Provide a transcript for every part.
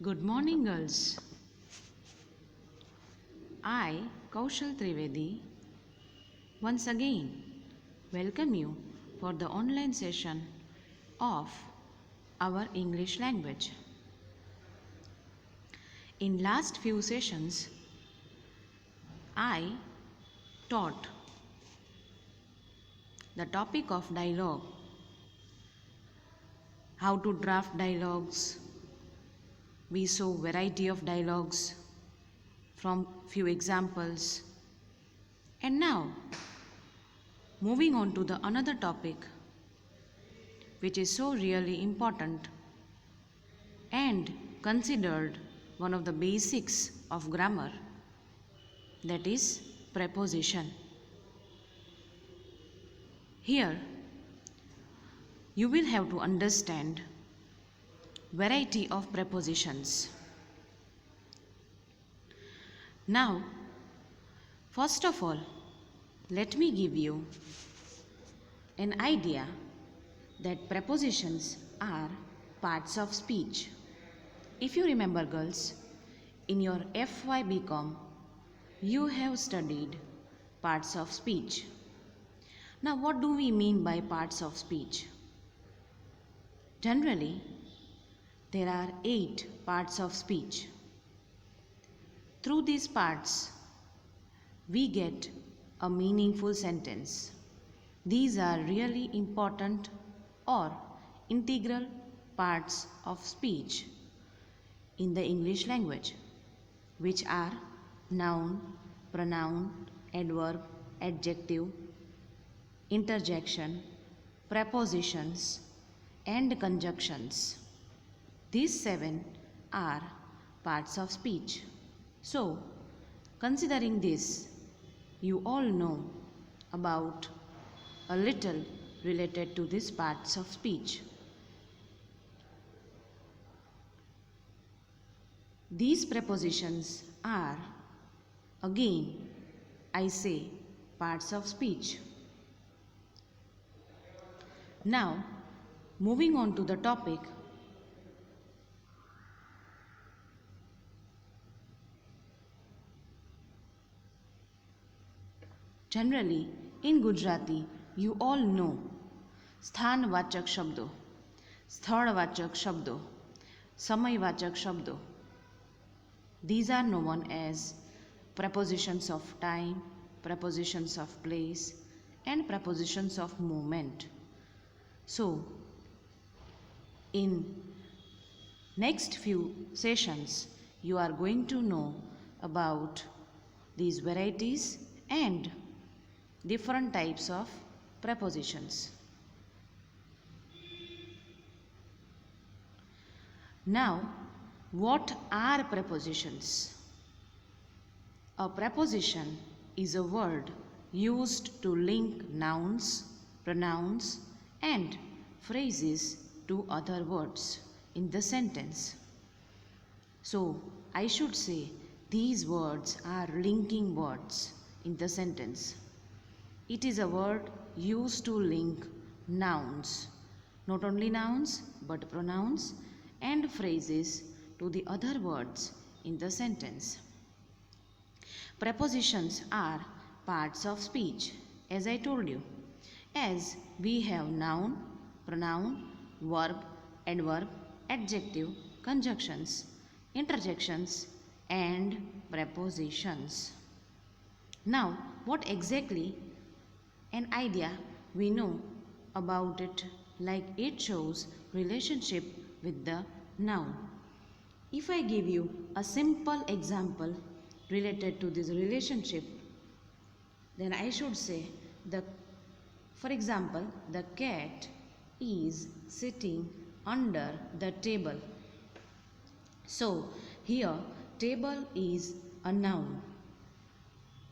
Good morning, girls. I, Kaushal Trivedi, once again welcome you for the online session of our English language. In last few sessions, I taught the topic of dialogue, how to draft dialogues. We saw variety of dialogues from few examples. And now, moving on to the another topic which is so really important and considered one of the basics of grammar, that is preposition. Here you will have to understand variety of prepositions. Now, first of all, let me give you an idea that prepositions are parts of speech. If you remember, girls, in your FY Bcom, you have studied parts of speech. Now, what do we mean by parts of speech? Generally, there are 8 parts of speech. Through these parts, we get a meaningful sentence. These are really important or integral parts of speech in the English language, which are noun, pronoun, adverb, adjective, interjection, prepositions, and conjunctions. These 7 are parts of speech. So, considering this, you all know about a little related to these parts of speech. These prepositions are, again, I say, parts of speech. Now, moving on to the topic, generally in Gujarati you all know સ્થાનવાચક શબ્દો, સ્થળવાચક શબ્દો, સમયવાચક શબ્દો. These are known as prepositions of time, prepositions of place, and prepositions of moment. So, in next few sessions, you are going to know about these varieties and different types of prepositions. Now, what are prepositions? A preposition is a word used to link nouns, pronouns, and phrases to other words in the sentence. So, I should say these words are linking words in the sentence. It is a word used to link nouns, not only nouns but pronouns and phrases to the other words in the sentence. Prepositions are parts of speech, as I told you, as we have noun, pronoun, verb, adverb, adjective, conjunctions, interjections, and prepositions. Now, what exactly an idea we know about it, like it shows relationship with the noun. If I give you a simple example related to this relationship, then I should say for example, the cat is sitting under the table. So, here table is a noun.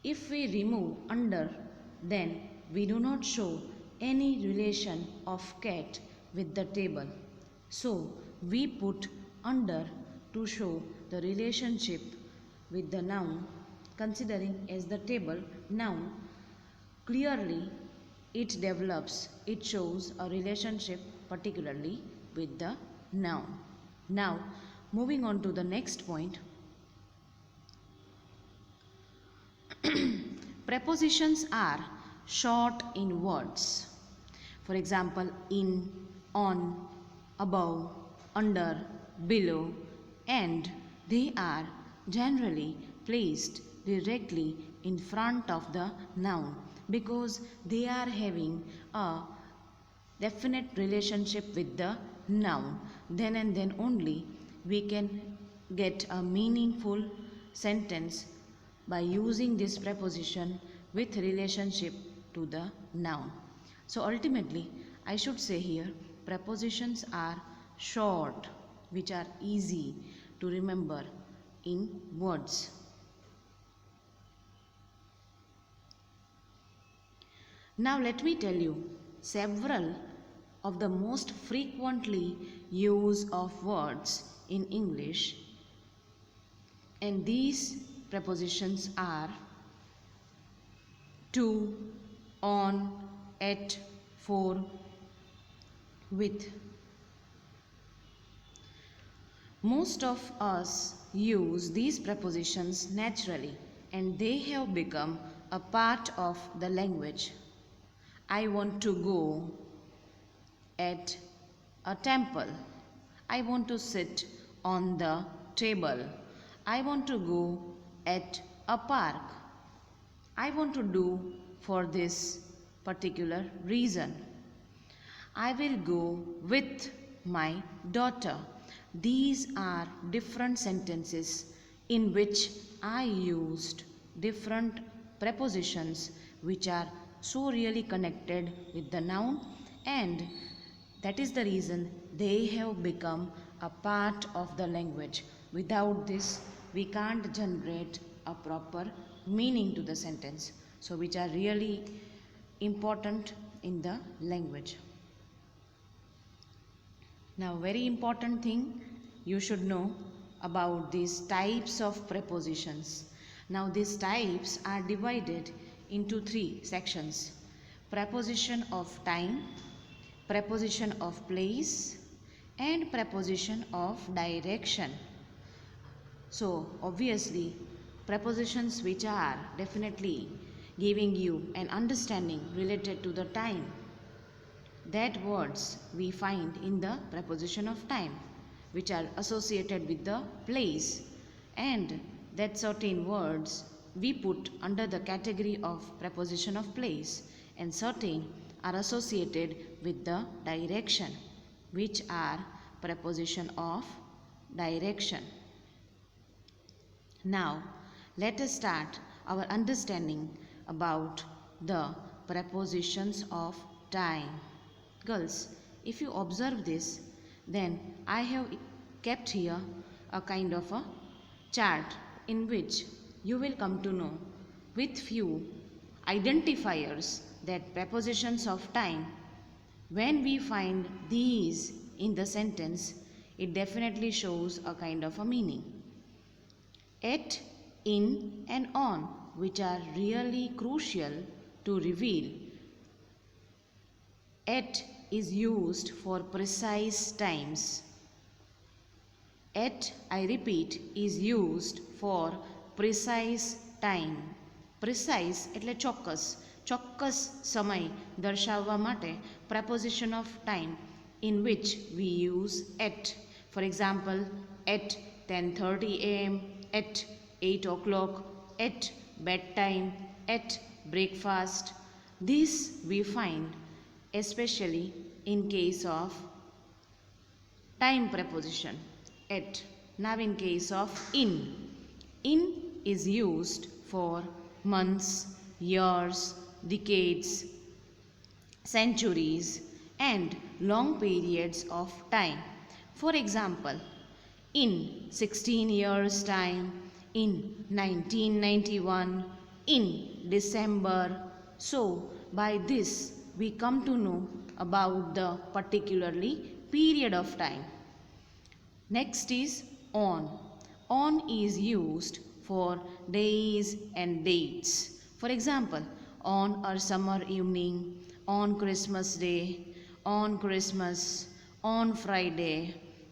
If we remove under, then we do not show any relation of cat with the table. So, we put under to show the relationship with the noun, considering as the table noun. Clearly, it shows a relationship particularly with the noun. Now, moving on to the next point. Prepositions are short in words. For example, in, on, above, under, below, and they are generally placed directly in front of the noun because they are having a definite relationship with the noun. Then and then only we can get a meaningful sentence by using this preposition with relationship to the noun. So ultimately I should say here prepositions are short, which are easy to remember in words. Now let me tell you several of the most frequently used of words in English, and these prepositions are to, on, at, for, with. Most of us use these prepositions naturally and they have become a part of the language. I want to go at a temple. I want to sit on the table. I want to go at a park. I want to do for this particular reason. I will go with my daughter. These are different sentences in which I used different prepositions which are so really connected with the noun, and that is the reason they have become a part of the language. Without this, we can't generate a proper meaning to the sentence. So which are really important in the language. Now very important thing you should know about these types of prepositions. Now these types are divided into three sections: preposition of time, preposition of place, and preposition of direction. So obviously prepositions which are definitely giving you an understanding related to the time, that words we find in the preposition of time, which are associated with the place, and that certain words we put under the category of preposition of place, and certain are associated with the direction, which are preposition of direction. Now let us start our understanding about the prepositions of time. Girls, if you observe this, then I have kept here a kind of a chart in which you will come to know with few identifiers that prepositions of time, when we find these in the sentence, it definitely shows a kind of a meaning. At, in, and on, which are really crucial to reveal. At is used for precise times. At, I repeat, is used for precise time. Precise એટલે ચોક્કસ, ચોક્કસ સમય દર્શાવવા માટે preposition of time in which we use at. For example, at 10:30 am, at 8 o'clock, at bedtime, at breakfast. This we find especially in case of time preposition, at. Now in case of in is used for months, years, decades, centuries, and long periods of time. For example, in 16 years time, in 1991, in December. So by this we come to know about the particularly period of time. Next is on. On is used for days and dates. For example, on a summer evening, on Christmas Day, on Christmas, on Friday.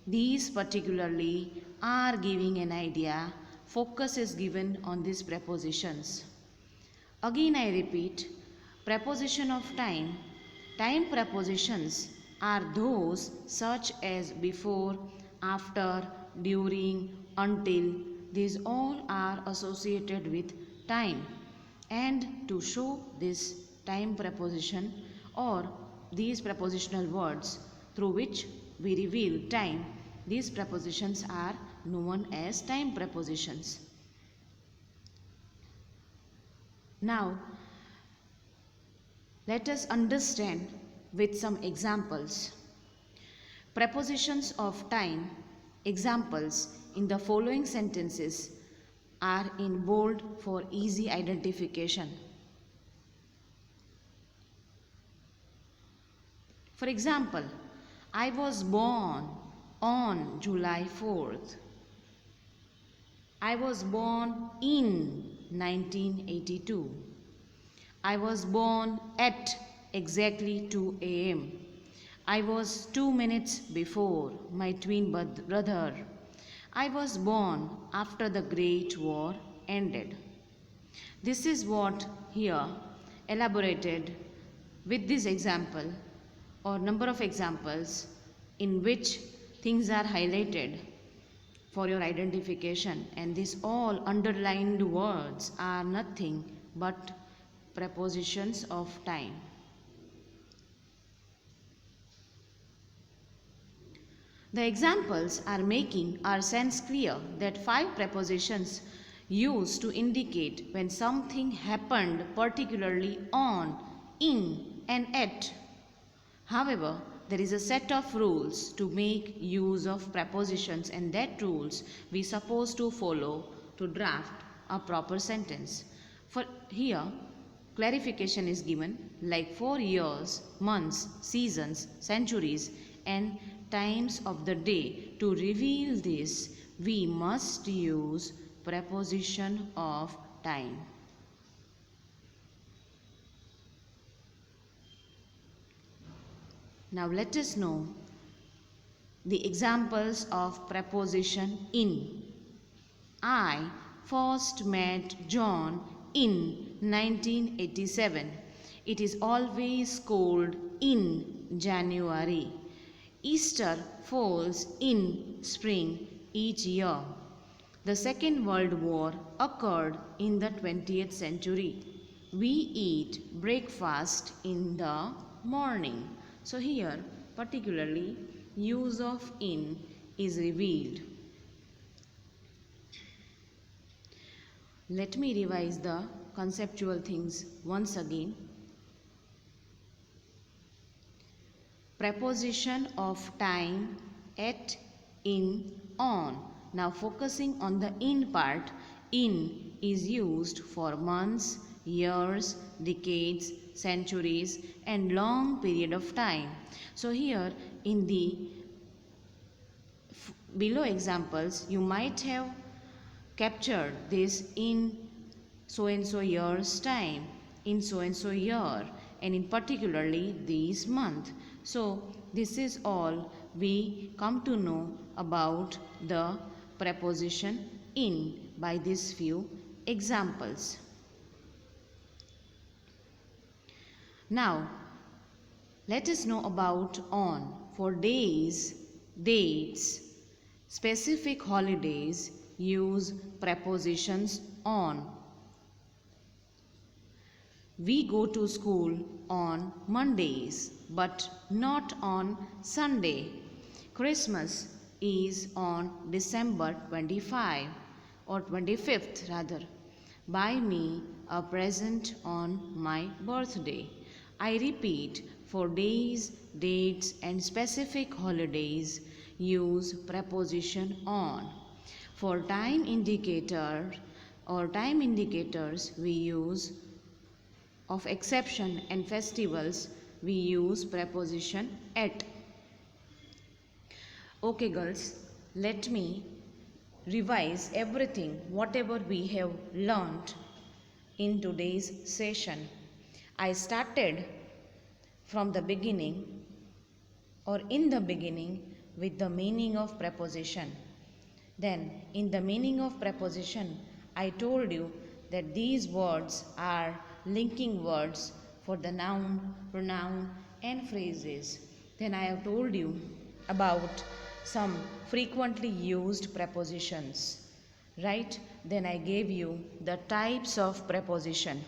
These particularly are giving an idea. Focus is given on these prepositions. Again I repeat, preposition of time. Time prepositions are those such as before, after, during, until. These all are associated with time. And to show this time preposition or these prepositional words through which we reveal time, these prepositions are known as time prepositions. Now, let us understand with some examples. Prepositions of time, examples in the following sentences are in bold for easy identification. For example, I was born on July 4th. I was born in 1982. I was born at exactly 2 a.m. I was 2 minutes before my twin brother. I was born after the Great War ended. This is what here elaborated with this example or number of examples in which things are highlighted for your identification, and these all underlined words are nothing but prepositions of time. The examples are making our sense clear that 5 prepositions used to indicate when something happened, particularly on, in, and at. However, there is a set of rules to make use of prepositions, and that rules we supposed to follow to draft a proper sentence. For here, clarification is given like for years, months, seasons, centuries, and times of the day. To reveal this, we must use preposition of time. Now let us know the examples of preposition in. I first met John in 1987. It is always cold in January. Easter falls in spring each year. The Second World War occurred in the 20th century. We eat breakfast in the morning. So here, particularly, use of in is revealed. Let me revise the conceptual things once again. Preposition of time, at, in, on. Now focusing on the in part, in is used for months, years, decades, centuries, and long period of time. So here in the below examples, you might have captured this in so and so year's time, in so and so year, and in particularly this month. So this is all we come to know about the preposition in by these few examples. Now let us know about on. For days, dates, specific holidays, use prepositions on. We go to school on Mondays, but not on Sunday. Christmas is on December 25 or 25th rather. Buy me a present on my birthday. I repeat, for days, dates, and specific holidays, use preposition on. For time indicator or time indicators, we use of exception and festivals, we use preposition at. Okay girls, let me revise everything whatever we have learnt in today's session. I started from the beginning or in the beginning with the meaning of preposition. Then, in the meaning of preposition, I told you that these words are linking words for the noun, pronoun, and phrases. Then I have told you about some frequently used prepositions, right? Then I gave you the types of preposition.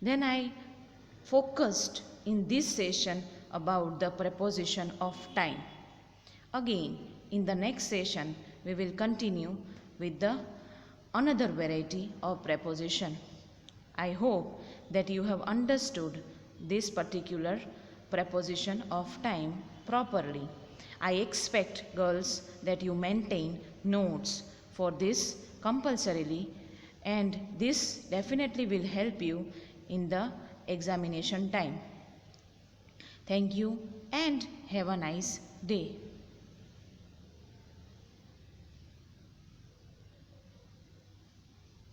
Then I focused in this session about the preposition of time. Again, in the next session, we will continue with the another variety of preposition. I hope that you have understood this particular preposition of time properly. I expect, girls, that you maintain notes for this compulsorily, and this definitely will help you in the examination time. Thank you and have a nice day.